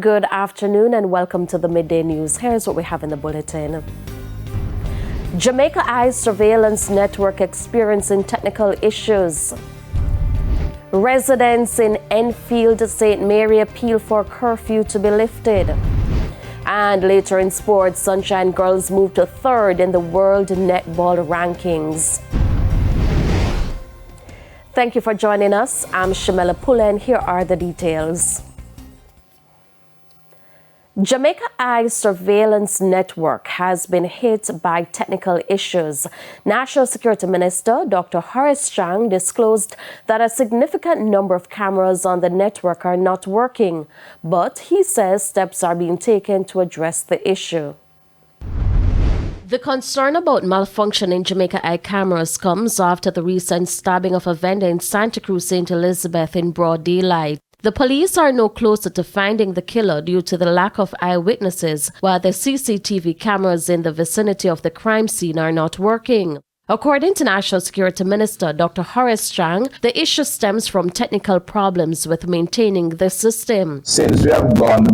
Good afternoon and welcome to the Midday News. Here's what we have in the bulletin. JamaicaEye surveillance network experiencing technical issues. Residents in Enfield St Mary appeal for curfew to be lifted. And later in sports, Sunshine Girls move to third in the world netball rankings. Thank you for joining us. I'm Shamela Pula and here are the details. JamaicaEye surveillance network has been hit by technical issues. National Security Minister Dr. Horace Chang disclosed that a significant number of cameras on the network are not working, but he says steps are being taken to address the issue. The concern about malfunction in JamaicaEye cameras comes after the recent stabbing of a vendor in Santa Cruz, St. Elizabeth in broad daylight. The police are no closer to finding the killer due to the lack of eyewitnesses, while the CCTV cameras in the vicinity of the crime scene are not working. According to National Security Minister Dr. Horace Chang, the issue stems from technical problems with maintaining the system. Since we have gone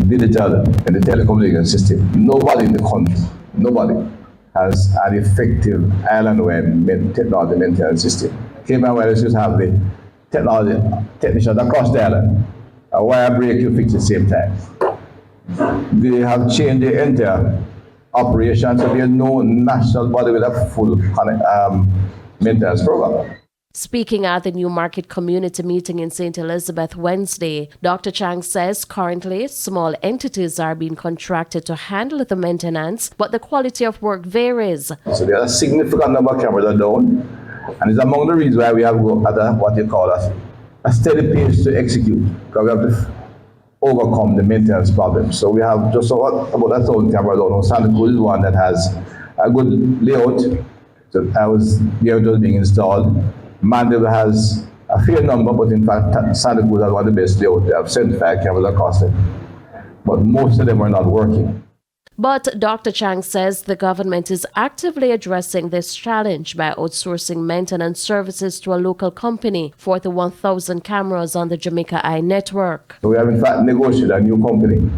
digital in the telecommunication system, nobody in the country, nobody has an effective island-wide technology maintenance system. Cayman Islands used to have the technology technicians across the island. A wire break you fix at the same time. They have changed the entire operation, so there is no national body with a full maintenance program. Speaking at the Newmarket community meeting in St. Elizabeth Wednesday, Dr. Chang says currently small entities are being contracted to handle the maintenance, but the quality of work varies. So there are a significant number of cameras are down. And it's among the reasons why we have to go at what you call a steady pace to execute, because we have to overcome the maintenance problems. So we have just about 1,000 cameras on Santa Cruz is one that has a good layout. So I was there just being installed. Mandeville has a fair number, but in fact Santa Cruz has one of the best layouts. They have 75 cameras across it, but most of them are not working. But Dr. Chang says the government is actively addressing this challenge by outsourcing maintenance services to a local company for the 1,000 cameras on the JamaicaEye network. So we have in fact negotiated a new company,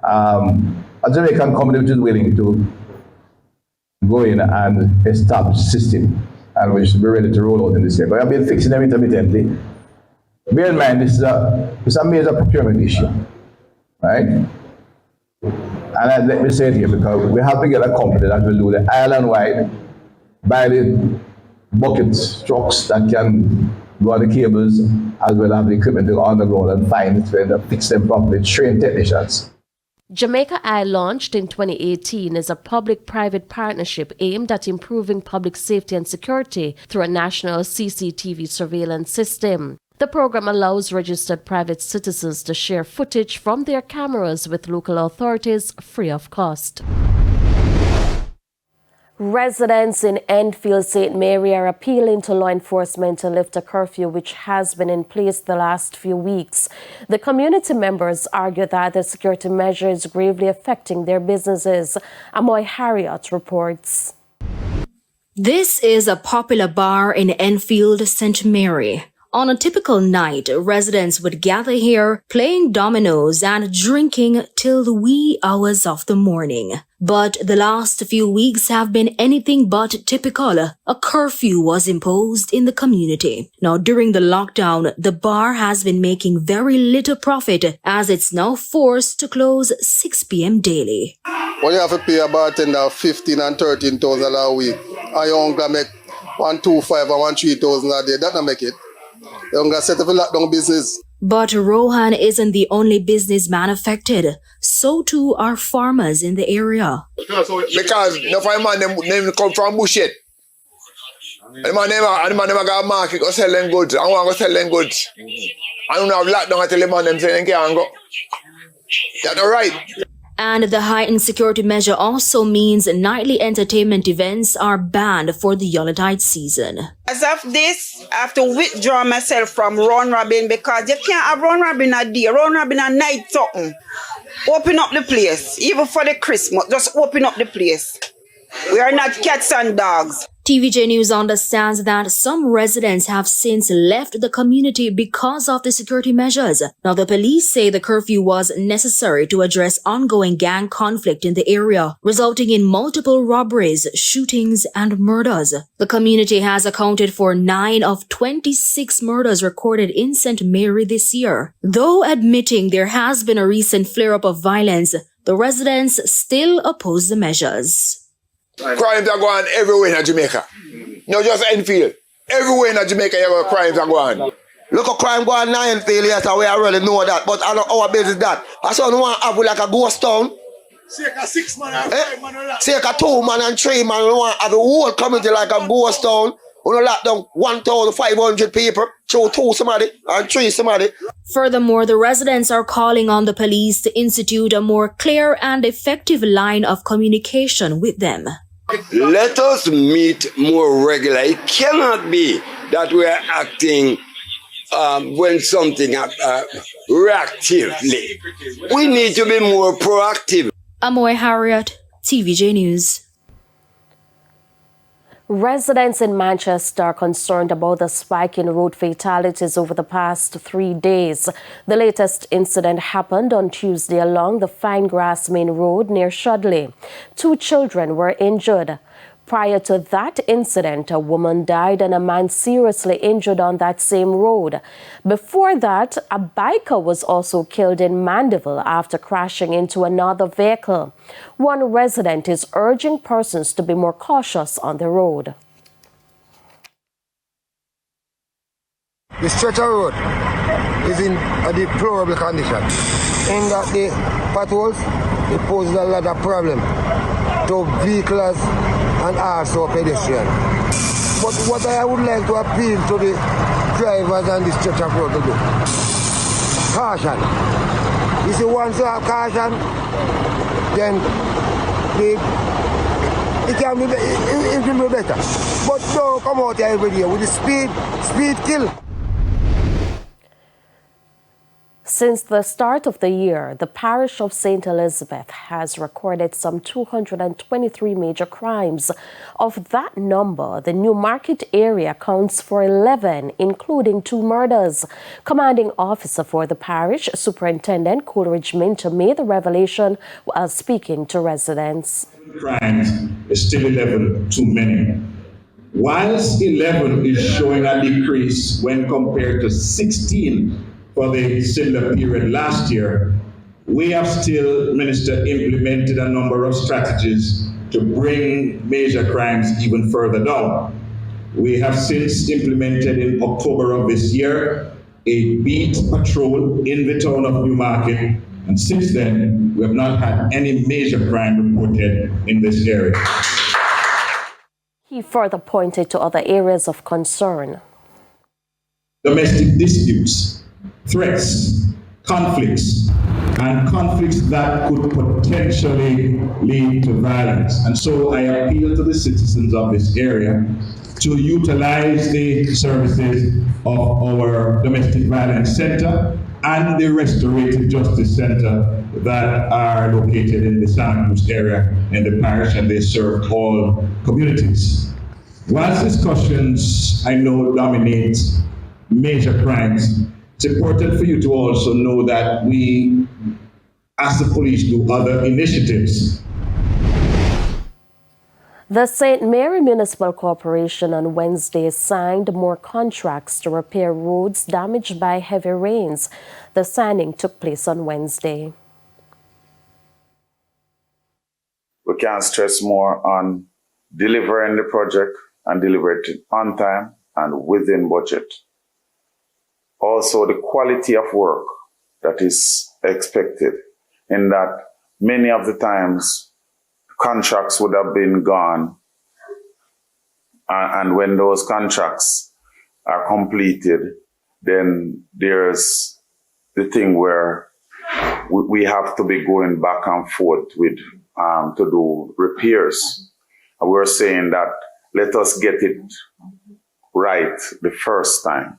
a Jamaican company which is willing to go in and establish a system and we should be ready to roll out in this year. But we have been fixing them intermittently. Bear in mind, this is a major procurement issue, right? And let me say it here because we have to get a company that will do the island-wide, buy the bucket trucks that can go on the cables, as well as the equipment to go on the ground and find it and fix them properly, train technicians. JamaicaEye, launched in 2018, is a public-private partnership aimed at improving public safety and security through a national CCTV surveillance system. The program allows registered private citizens to share footage from their cameras with local authorities free of cost. Residents in Enfield St Mary are appealing to law enforcement to lift a curfew which has been in place the last few weeks. The community members argue that the security measure is gravely affecting their businesses. Amoy Harriot reports. This is a popular bar in Enfield St Mary. On a typical night, residents would gather here, playing dominoes and drinking till the wee hours of the morning. But the last few weeks have been anything but typical. A curfew was imposed in the community. Now, during the lockdown, the bar has been making very little profit as it's now forced to close 6 p.m. daily. Well, you have to pay a bartender 15 and 13,000 a week. And you only make 125 and 3,000 a day. That don't make it. You're going to set up a lockdown business. But Rohan isn't the only businessman affected. So too are farmers in the area. Because no find man them come from bullshit. And man never got a market or selling goods. I want to sell them goods. I don't have lockdown. I tell them man them saying they can't go. That's not right. And the heightened security measure also means nightly entertainment events are banned for the Yuletide season. As of this, I have to withdraw myself from round robin because you can't have round robin a day, round robin a night something. Open up the place, even for the Christmas, just open up the place. We are not cats and dogs. TVJ News understands that some residents have since left the community because of the security measures. Now, the police say the curfew was necessary to address ongoing gang conflict in the area, resulting in multiple robberies, shootings, and murders. The community has accounted for 9 of 26 murders recorded in St. Mary this year. Though admitting there has been a recent flare-up of violence, the residents still oppose the measures. Crimes are going everywhere in Jamaica. Not just Enfield. Everywhere in Jamaica, crimes are going. Look at crime going on in Enfield, yes, we already know that. But I know our business that. I saw no one have like a ghost town. Circa 6 man and 5 man. Circa 2 man and 3 man. We want to have a whole community like a ghost town. We don't lock down 1,500 people. Show 2 somebody and 3 somebody. Furthermore, the residents are calling on the police to institute a more clear and effective line of communication with them. Let us meet more regular. It cannot be that we are acting when something reactively. We need to be more proactive. Amoy Harriet, TVJ News. Residents in Manchester are concerned about the spike in road fatalities over the past 3 days. The latest incident happened on Tuesday along the Fine Grass Main Road near Shudley. 2 children were injured. Prior to that incident, a woman died and a man seriously injured on that same road. Before that, a biker was also killed in Mandeville after crashing into another vehicle. One resident is urging persons to be more cautious on the road. The stretcher road is in a deplorable condition. In that the potholes, it poses a lot of problem to vehicles and also pedestrians. But what I would like to appeal to the drivers and the stretcher road to do, caution. You see, once you have caution, then it will be better. But don't come out here every day with the speed kill. Since the start of the year, the parish of St. Elizabeth has recorded some 223 major crimes. Of that number, the Newmarket area accounts for 11, including 2 murders. Commanding officer for the parish, Superintendent Coleridge Mento, made the revelation while speaking to residents. Crimes is still 11 too many. Whilst 11 is showing a decrease when compared to 16 for the similar period last year, we have still, Minister, implemented a number of strategies to bring major crimes even further down. We have since implemented in October of this year a beat patrol in the town of Newmarket, and since then we have not had any major crime reported in this area. He further pointed to other areas of concern. Domestic disputes, threats, conflicts, and conflicts that could potentially lead to violence. And so I appeal to the citizens of this area to utilize the services of our Domestic Violence Center and the Restorative Justice Center that are located in the Santa Cruz area in the parish, and they serve all communities. Whilst discussions, I know, dominate major crimes, it's important for you to also know that we, as the police, do other initiatives. The St. Mary Municipal Corporation on Wednesday signed more contracts to repair roads damaged by heavy rains. The signing took place on Wednesday. We can't stress more on delivering the project and deliver it on time and within budget. Also, the quality of work that is expected, in that many of the times contracts would have been gone, and when those contracts are completed, then there's the thing where we have to be going back and forth with to do repairs. And we're saying that let us get it right the first time.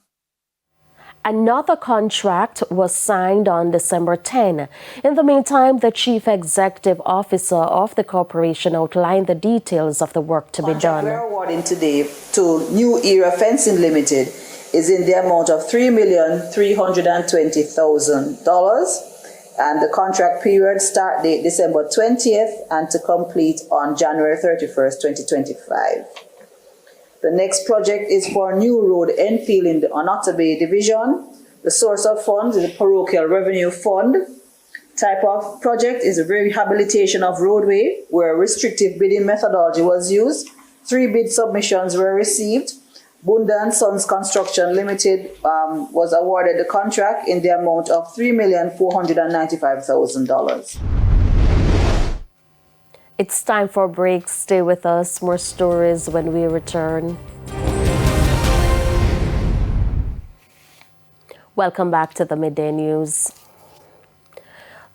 Another contract was signed on December 10. In the meantime, the chief executive officer of the corporation outlined the details of the work to be done. We're awarding today to New Era Fencing Limited is in the amount of $3,320,000, and the contract period start date December 20th and to complete on January 31st, 2025. The next project is for New Road Enfield in the Onotta Bay Division. The source of funds is a parochial revenue fund. Type of project is a rehabilitation of roadway where restrictive bidding methodology was used. 3 bid submissions were received. Bunda & Sons Construction Limited was awarded the contract in the amount of $3,495,000. It's time for a break. Stay with us. More stories when we return. Welcome back to the Midday News.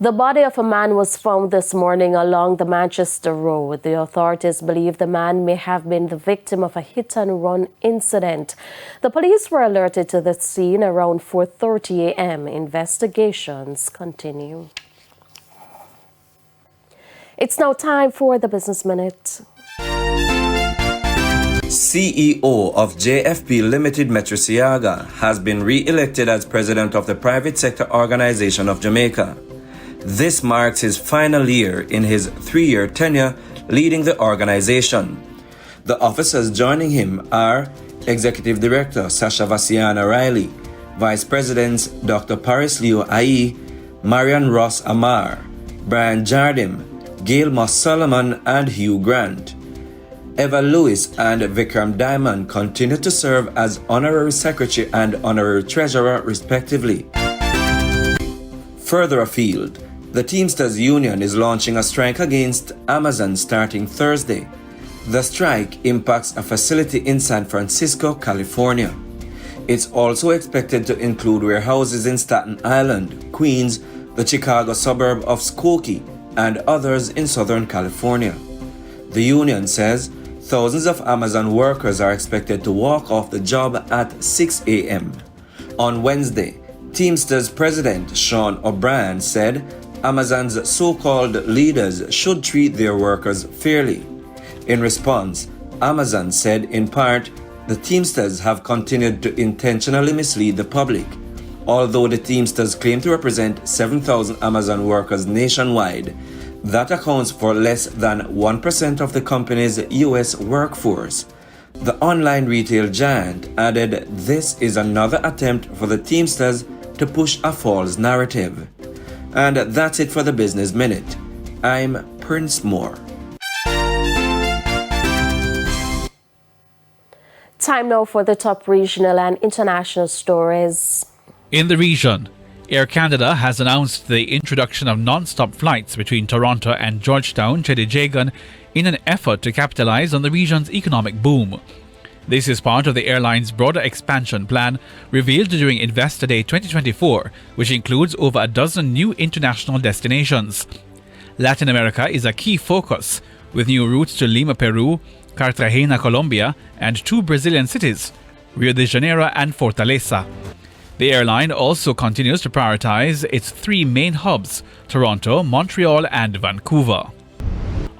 The body of a man was found this morning along the Manchester Road. The authorities believe the man may have been the victim of a hit-and-run incident. The police were alerted to the scene around 4:30 a.m. Investigations continue. It's now time for the Business Minute. CEO of JFP Limited Metro Siaga has been re-elected as president of the private sector organization of Jamaica. This marks his final year in his 3-year tenure leading the organization. The officers joining him are Executive Director Sasha Vasiana Riley, Vice Presidents Dr. Paris Leo Aye, Marian Ross Amar, Brian Jardim, Gail Moss Solomon and Hugh Grant. Eva Lewis and Vikram Diamond continue to serve as Honorary Secretary and Honorary Treasurer respectively. Further afield, the Teamsters Union is launching a strike against Amazon starting Thursday. The strike impacts a facility in San Francisco, California. It's also expected to include warehouses in Staten Island, Queens, the Chicago suburb of Skokie, and others in Southern California. The union says thousands of Amazon workers are expected to walk off the job at 6 a.m. On Wednesday, Teamsters President Sean O'Brien said Amazon's so-called leaders should treat their workers fairly. In response, Amazon said in part, the Teamsters have continued to intentionally mislead the public. Although the Teamsters claim to represent 7,000 Amazon workers nationwide, that accounts for less than 1% of the company's U.S. workforce. The online retail giant added this is another attempt for the Teamsters to push a false narrative. And that's it for the Business Minute. I'm Prince Moore. Time now for the top regional and international stories. In the region, Air Canada has announced the introduction of non-stop flights between Toronto and Georgetown, Chedejagan, in an effort to capitalize on the region's economic boom. This is part of the airline's broader expansion plan revealed during Investor Day 2024, which includes over a dozen new international destinations. Latin America is a key focus, with new routes to Lima, Peru, Cartagena, Colombia, and 2 Brazilian cities, Rio de Janeiro and Fortaleza. The airline also continues to prioritize its 3 main hubs, Toronto, Montreal, and Vancouver.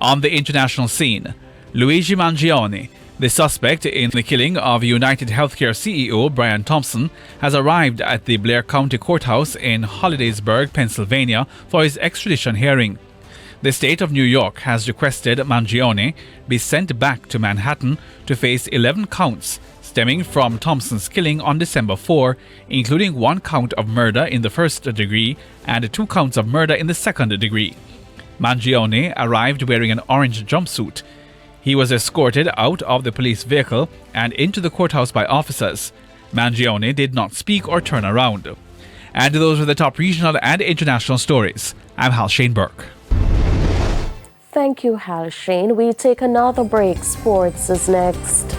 On the international scene, Luigi Mangione, the suspect in the killing of United Healthcare CEO Brian Thompson, has arrived at the Blair County Courthouse in Hollidaysburg, Pennsylvania, for his extradition hearing. The state of New York has requested Mangione be sent back to Manhattan to face 11 counts stemming from Thompson's killing on December 4, including 1 count of murder in the first degree and 2 counts of murder in the second degree. Mangione arrived wearing an orange jumpsuit. He was escorted out of the police vehicle and into the courthouse by officers. Mangione did not speak or turn around. And those were the top regional and international stories. I'm Hal Shane Burke. Thank you, Hal Shane. We take another break. Sports is next.